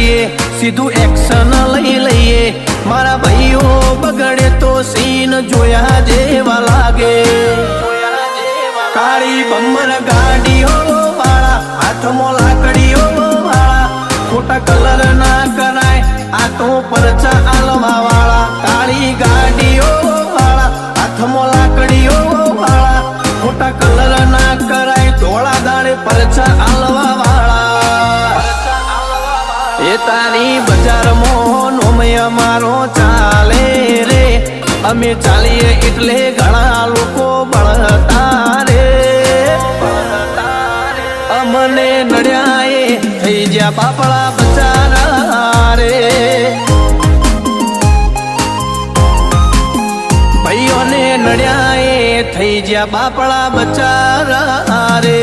કરીએ, સીધું એક્શન લઈ લઈએ. મારા ભાઈઓ બગડે તો સીન જોયા જેવા લાગે. કાળી બમ્બર ગાડીઓ વાળા, હાથમાં લાકડીઓ વાળા, ખોટા કલર ના કરાય આ તો પરચા આલવા વાળા. કાળી ગાડીઓ વાળા, હાથમાં લાકડીઓ વાળા, ખોટા કલર ના કરાય ધોળા દાડે પરચા આલવા વાળા. એ તારી બજારમાં નોમય મારો ચાલે રે, અમે ચાલીએ એટલે ઘણા લોકો બળતા રે. અમને નડ્યા એ થઈ જ્યાં બાપડા બચારા રે. ભાઈઓને નડ્યા એ થઈ જ્યાં બાપડા બચારા રે.